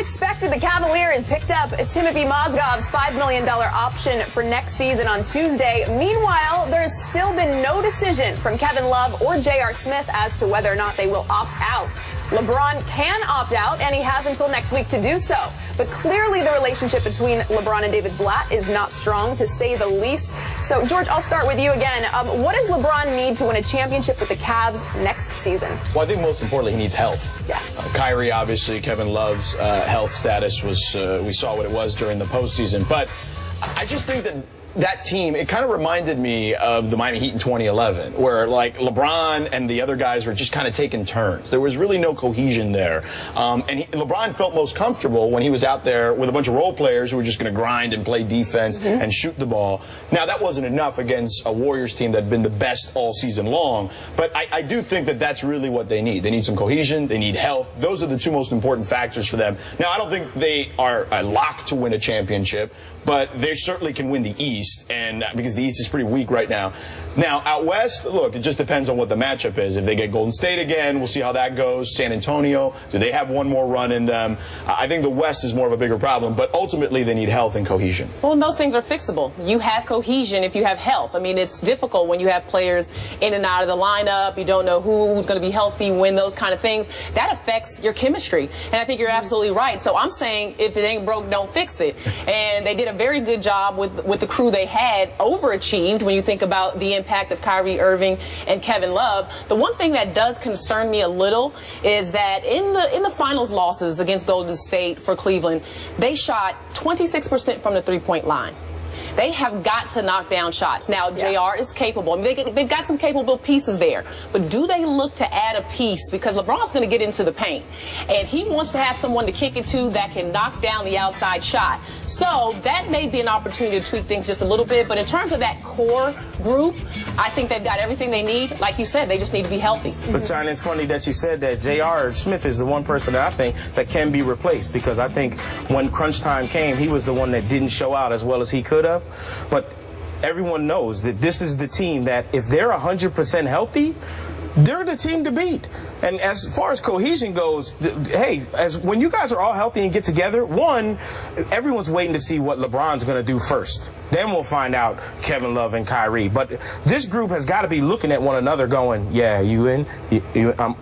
Expected, the Cavaliers picked up Timothy Mozgov's $5 million option for next season on Tuesday. Meanwhile, there's still been no decision from Kevin Love or J.R. Smith as to whether or not they will opt out. LeBron can opt out, and he has until next week to do so. But clearly the relationship between LeBron and David Blatt is not strong, to say the least. So, George, I'll start with you again. What does LeBron need to win a championship with the Cavs next season? Well, I think most importantly, he needs health. Yeah. Kyrie, obviously, Kevin Love's health status was, we saw what it was during the postseason. But I just think that team, it kind of reminded me of the Miami Heat in 2011, where like LeBron and the other guys were just kind of taking turns. There was really no cohesion there. LeBron felt most comfortable when he was out there with a bunch of role players who were just going to grind and play defense and shoot the ball. Now, that wasn't enough against a Warriors team that had been the best all season long, but I do think that that's really what they need. They need some cohesion, they need health. Those are the two most important factors for them. Now, I don't think they are a lock to win a championship, but they certainly can win the East, and because the East is pretty weak right now. Now, out West, look, it just depends on what the matchup is. If they get Golden State again, we'll see how that goes. San Antonio, do they have one more run in them? I think the West is more of a bigger problem, but ultimately they need health and cohesion. Well, and those things are fixable. You have cohesion if you have health. I mean, it's difficult when you have players in and out of the lineup. You don't know who's going to be healthy, when, those kind of things. That affects your chemistry, and I think you're absolutely right. So I'm saying if it ain't broke, don't fix it. And they did a very good job with the crew they had, overachieved when you think about the impact of Kyrie Irving and Kevin Love. The one thing that does concern me a little is that in the finals losses against Golden State for Cleveland, they shot 26% from the three-point line. They have got to knock down shots. Now, JR is capable. I mean, they've got some capable pieces there. But do they look to add a piece? Because LeBron's going to get into the paint. And he wants to have someone to kick it to that can knock down the outside shot. So that may be an opportunity to tweak things just a little bit. But in terms of that core group, I think they've got everything they need. Like you said, they just need to be healthy. But, China, it's funny that you said that J.R. Smith is the one person that I think that can be replaced. Because I think when crunch time came, he was the one that didn't show out as well as he could have. But everyone knows that this is the team that if they're 100% healthy, they're the team to beat. And as far as cohesion goes, hey, when you guys are all healthy and get together, one, everyone's waiting to see what LeBron's going to do first. Then we'll find out Kevin Love and Kyrie. But this group has got to be looking at one another going, yeah, you in?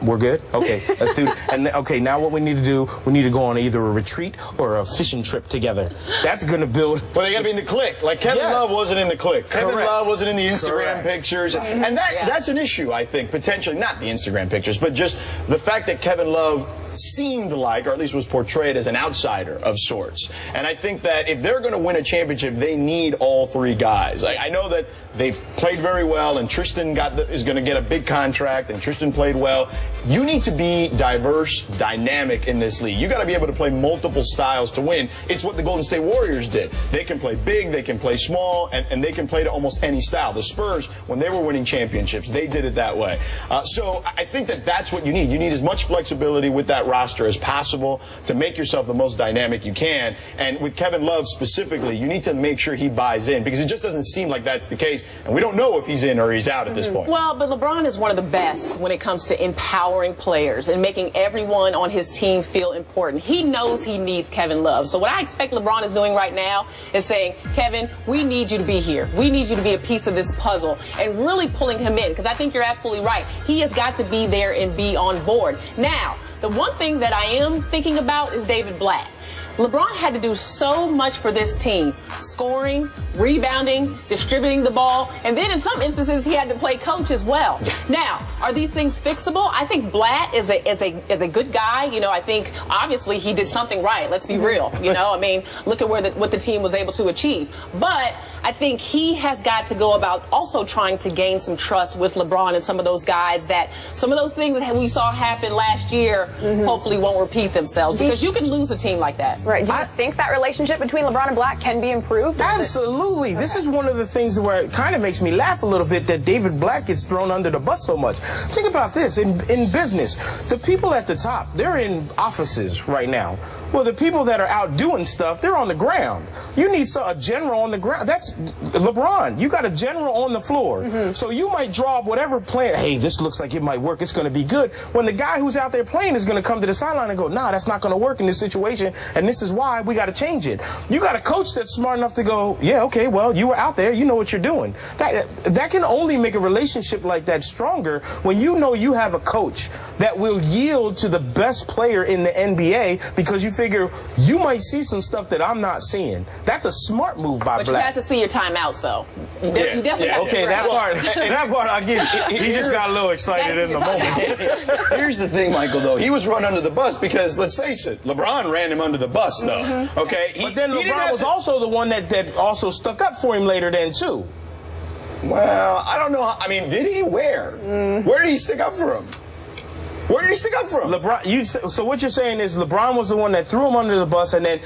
We're good? Okay, let's do it. And, okay, now what we need to do, we need to go on either a retreat or a fishing trip together. That's going to build. Well, they got to be in the clique. Like Kevin Love wasn't in the clique. Kevin Love wasn't in the Instagram pictures. And that's an issue, I think, potentially. Not the Instagram pictures, but just the fact that Kevin Love seemed like, or at least was portrayed as an outsider of sorts. And I think that if they're going to win a championship, they need all three guys. I know that they've played very well, and Tristan is going to get a big contract, and Tristan played well. You need to be diverse, dynamic in this league. You got to be able to play multiple styles to win. It's what the Golden State Warriors did. They can play big, they can play small, and they can play to almost any style. The Spurs, when they were winning championships, they did it that way. So I think that that's what you need. You need as much flexibility with that roster as possible to make yourself the most dynamic you can. And with Kevin Love specifically, you need to make sure he buys in, because it just doesn't seem like that's the case. And we don't know if he's in or he's out at this point. Well, but LeBron is one of the best when it comes to empowering players and making everyone on his team feel important. He knows he needs Kevin Love. So what I expect LeBron is doing right now is saying, Kevin, we need you to be here. We need you to be a piece of this puzzle, and really pulling him in, because I think you're absolutely right. He has got to be there and be on board. Now, the one thing that I am thinking about is David Blatt. LeBron had to do so much for this team: scoring, rebounding, distributing the ball, and then in some instances he had to play coach as well. Now, are these things fixable? I think Blatt is a good guy. You know, I think obviously he did something right. Let's be real. You know, I mean, look at what the team was able to achieve. But I think he has got to go about also trying to gain some trust with LeBron and some of those guys, that some of those things that we saw happen last year hopefully won't repeat themselves, because you can lose a team like that. Right. Do you think that relationship between LeBron and Blatt can be improved? Absolutely. This is one of the things where it kind of makes me laugh a little bit that David Blatt gets thrown under the bus so much. Think about this. In business, the people at the top, they're in offices right now. Well, the people that are out doing stuff, they're on the ground. You need a general on the ground. That's LeBron. You got a general on the floor. So you might draw up whatever plan. Hey, this looks like it might work. It's going to be good. When the guy who's out there playing is going to come to the sideline and go, nah, that's not going to work in this situation, and this is why we got to change it. You got a coach that's smart enough to go, yeah, okay, well, you were out there. You know what you're doing. That can only make a relationship like that stronger when you know you have a coach that will yield to the best player in the NBA because you figure you might see some stuff that I'm not seeing. That's a smart move by Black. But you have to see your timeouts, though. You definitely have to. Okay, that part I give you. He just got a little excited in the moment. Here's the thing, Michael, though. He was run under the bus because, let's face it, LeBron ran him under the bus, though. Okay? But then LeBron was also the one that also stuck up for him later then, too. Well, I don't know. I mean, did he? Where? Where did he stick up for him? Where did he stick up for him? LeBron. So what you're saying is LeBron was the one that threw him under the bus and then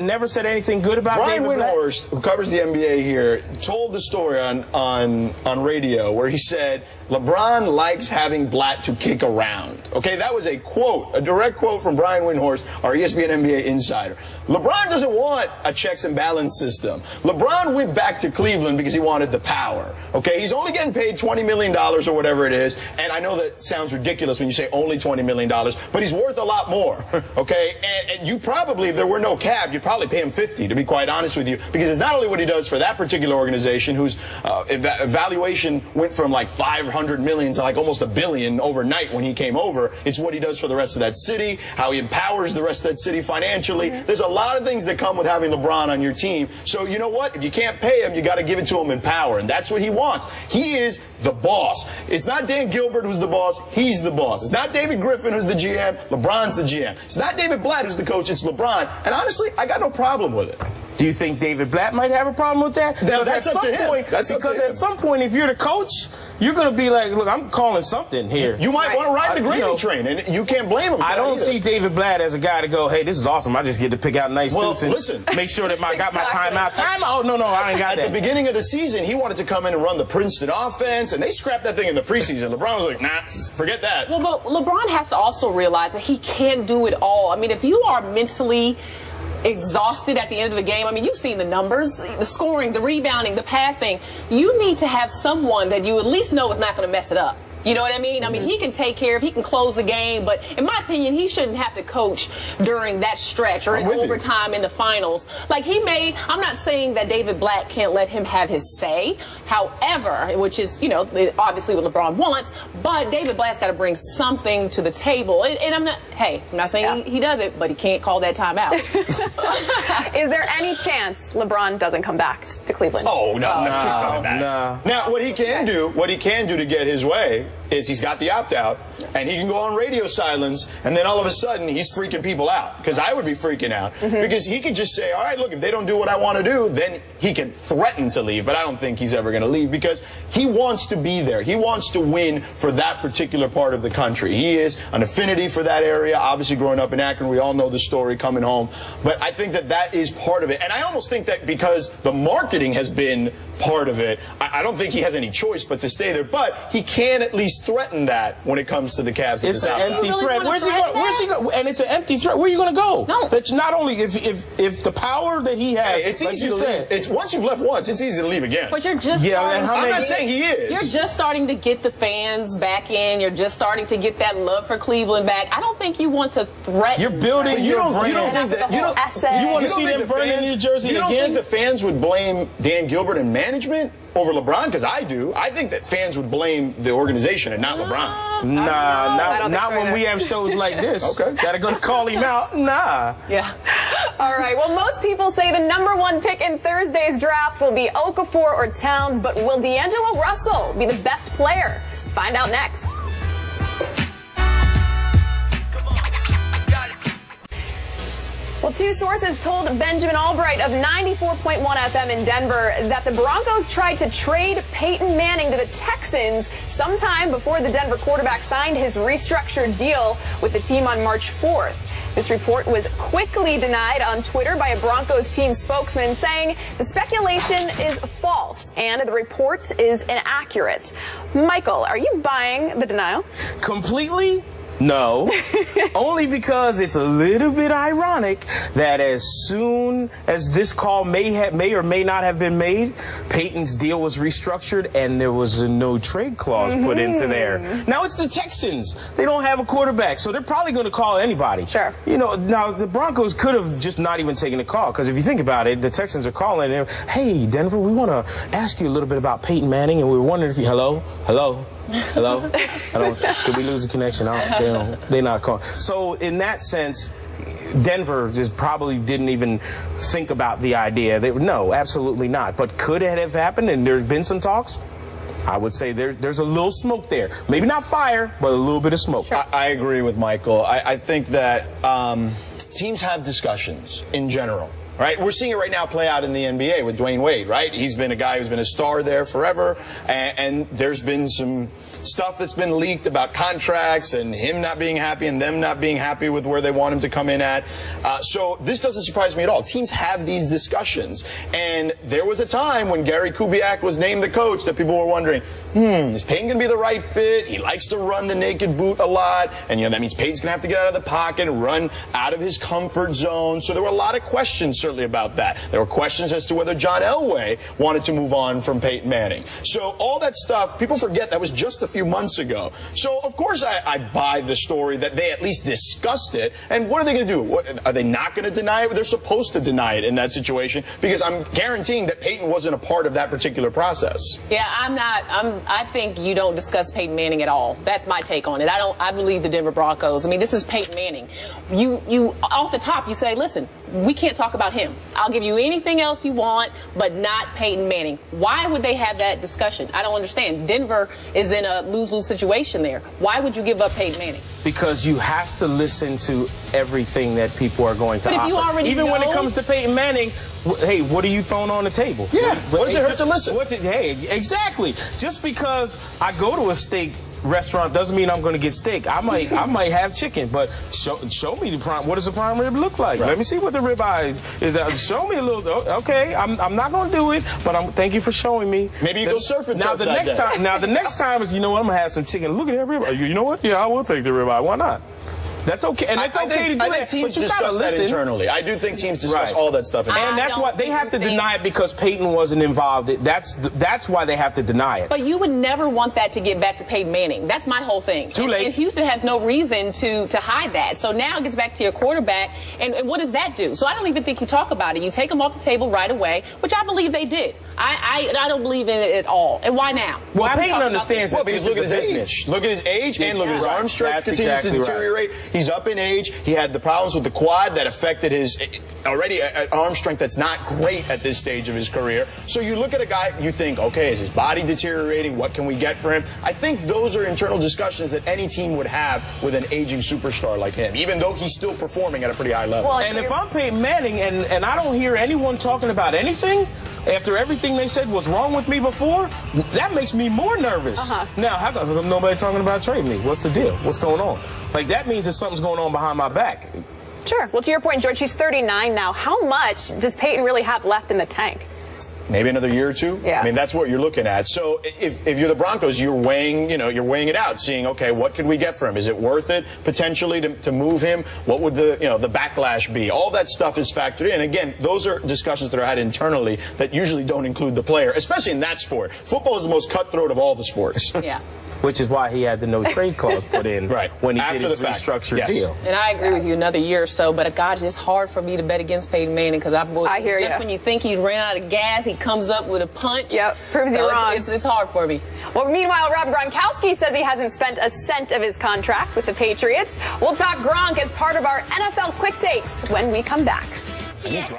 never said anything good about Brian David Black? Windhorst, who covers the NBA here, told the story on radio where he said LeBron likes having Blatt to kick around. Okay, that was a quote, a direct quote from Brian Windhorst, our ESPN NBA insider. LeBron doesn't want a checks and balance system. LeBron went back to Cleveland because he wanted the power. Okay, he's only getting paid $20 million or whatever it is, and I know that sounds ridiculous when you say only $20 million, but he's worth a lot more. Okay, and you probably, if there were no cap, you'd probably pay him 50, to be quite honest with you, because it's not only what he does for that particular organization, whose valuation went from like $500 million to like almost $1 billion overnight when he came over. It's what he does for the rest of that city, how he empowers the rest of that city financially. There's a lot of things that come with having LeBron on your team. So you know what? If you can't pay him, you got to give it to him in power, and that's what he wants. He is the boss. It's not Dan Gilbert who's the boss. He's the boss. It's not David Griffin who's the GM. LeBron's the GM. It's not David Blatt who's the coach. It's LeBron. And honestly, I got no problem with it. Do you think David Blatt might have a problem with that? That's up to him. Because at some point, if you're the coach, you're going to be like, look, I'm calling something here. You might want to ride the gravy train, and you can't blame him. I don't see David Blatt as a guy to go, hey, this is awesome. I just get to pick out nice suits and make sure that I got my timeout. Timeout? No, I ain't got that. At the beginning of the season, he wanted to come in and run the Princeton offense, and they scrapped that thing in the preseason. LeBron was like, nah, forget that. Well, but LeBron has to also realize that he can't do it all. I mean, if you are mentally exhausted at the end of the game, I mean, you've seen the numbers, the scoring, the rebounding, the passing. You need to have someone that you at least know is not going to mess it up. You know what I mean? I mean, he can take care of, he can close the game, but in my opinion, he shouldn't have to coach during that stretch or in overtime in the finals. Like, he may, I'm not saying that David Blatt can't let him have his say, however, which is, you know, obviously what LeBron wants, but David Blatt's got to bring something to the table. And I'm not saying he does it, but he can't call that timeout. Is there any chance LeBron doesn't come back to Cleveland? Oh, no, he's coming back. Now, what he can do to get his way is he's got the opt-out, and he can go on radio silence, and then all of a sudden he's freaking people out. Because I would be freaking out. Because he could just say, all right, look, if they don't do what I want to do, then he can threaten to leave. But I don't think he's ever going to leave because he wants to be there. He wants to win for that particular part of the country. He is an affinity for that area. Obviously, growing up in Akron, we all know the story coming home. But I think that that is part of it. And I almost think that because the marketing has been part of it, I don't think he has any choice but to stay there. But he can at least threaten that when it comes to the Cavs. It's an empty threat. Where's he going? And it's an empty threat. Where are you going to go? No. That's not only if the power that he has. It's easy to leave. It's once you've left once, it's easy to leave again. But you're just I'm not saying he is. You're just starting to get the fans back in. You're just starting to get that love for Cleveland back. I don't think you want to threaten. You're building your brand. You don't think that you want to see them burn in New Jersey again? You don't think the fans would blame Dan Gilbert and management over LeBron? Because I do. I think that fans would blame the organization and not LeBron. Nah, not when we have shows like this that are going to call him out. Nah. Yeah. All right. Well, most people say the #1 pick in Thursday's draft will be Okafor or Towns, but will D'Angelo Russell be the best player? Find out next. Well, two sources told Benjamin Albright of 94.1 FM in Denver that the Broncos tried to trade Peyton Manning to the Texans sometime before the Denver quarterback signed his restructured deal with the team on March 4th. This report was quickly denied on Twitter by a Broncos team spokesman, saying the speculation is false and the report is inaccurate. Michael, are you buying the denial? Completely? No. Only because it's a little bit ironic that as soon as this call may or may not have been made, Peyton's deal was restructured and there was a no trade clause put into there. Now it's the Texans. They don't have a quarterback, so they're probably going to call anybody. Sure. You know, now the Broncos could have just not even taken a call, because if you think about it, the Texans are calling and, hey, Denver, we want to ask you a little bit about Peyton Manning, and we were wondering if you, hello? Did we lose the connection? They're not calling. So in that sense, Denver just probably didn't even think about the idea. No, absolutely not. But could it have happened and there's been some talks? I would say there's a little smoke there. Maybe not fire, but a little bit of smoke. Sure. I agree with Michael. I think that teams have discussions in general. Right? We're seeing it right now play out in the NBA with Dwayne Wade, right? He's been a guy who's been a star there forever, and there's been some stuff that's been leaked about contracts and him not being happy and them not being happy with where they want him to come in at. So this doesn't surprise me at all. Teams have these discussions, and there was a time when Gary Kubiak was named the coach that people were wondering, is Peyton going to be the right fit? He likes to run the naked boot a lot, and that means Peyton's going to have to get out of the pocket and run out of his comfort zone. So there were a lot of questions certainly about that. There were questions as to whether John Elway wanted to move on from Peyton Manning. So all that stuff, people forget that was just a few months ago. So of course I buy the story that they at least discussed it. And what are they going to do? Are they not going to deny it? They're supposed to deny it in that situation, because I'm guaranteeing that Peyton wasn't a part of that particular process. Yeah, I think you don't discuss Peyton Manning at all. That's my take on it. I believe the Denver Broncos. I mean, this is Peyton Manning. You off the top, you say, listen, we can't talk about him. I'll give you anything else you want, but not Peyton Manning. Why would they have that discussion? I don't understand. Denver is in a lose-lose situation there. Why would you give up Peyton Manning? Because you have to listen to everything that people are going to offer. But if you already Even know, when it comes to Peyton Manning, hey, what are you throwing on the table? Yeah, what does it hurt to listen? Hey, exactly. Just because I go to a steak restaurant doesn't mean I'm going to get steak. I might have chicken, but show me the prime. What does the prime rib look like? Right. Let me see what the ribeye is. Show me a little. Okay, I'm not going to do it, but thank you for showing me. Maybe you go surfing. Now the next time. Now the next time is, you know what? I'm gonna have some chicken. Look at that ribeye. You know what? Yeah, I will take the ribeye. Why not? That's okay, and it's okay to do that. I think teams discuss that internally. I do think teams discuss all that stuff internally. And that's why they have to deny it, because Peyton wasn't involved. That's why they have to deny it. But you would never want that to get back to Peyton Manning. That's my whole thing. Too late. And Houston has no reason to hide that. So now it gets back to your quarterback, and what does that do? So I don't even think you talk about it. You take him off the table right away, which I believe they did. I don't believe in it at all. And why now? Well, Peyton understands that. Well, because look at his age. Look at his age, and look at his arm strength continues to deteriorate. He's up in age. He had the problems with the quad that affected his already arm strength that's not great at this stage of his career. So you look at a guy, you think, okay, is his body deteriorating? What can we get for him? I think those are internal discussions that any team would have with an aging superstar like him, even though he's still performing at a pretty high level. Well, and if I'm Peyton Manning and I don't hear anyone talking about anything after everything they said was wrong with me before, that makes me more nervous. Now, how come nobody talking about trading me? What's the deal? What's going on? Like, that means that something's going on behind my back. Sure. Well, to your point, George, he's 39 now. How much does Peyton really have left in the tank? Maybe another year or two. Yeah. I mean, that's what you're looking at. So if you're the Broncos, you're weighing it out, seeing, okay, what could we get for him? Is it worth it potentially to move him? What would the backlash be? All that stuff is factored in. Again, those are discussions that are had internally that usually don't include the player, especially in that sport. Football is the most cutthroat of all the sports. Yeah. Which is why he had the no trade clause put in when he did his restructured deal. And I agree with you, another year or so. But gosh, it's hard for me to bet against Peyton Manning, because I hear just when you think he's ran out of gas, he comes up with a punch. Yep, proves you wrong. It's hard for me. Well, meanwhile, Rob Gronkowski says he hasn't spent a cent of his contract with the Patriots. We'll talk Gronk as part of our NFL Quick Takes when we come back. Yeah.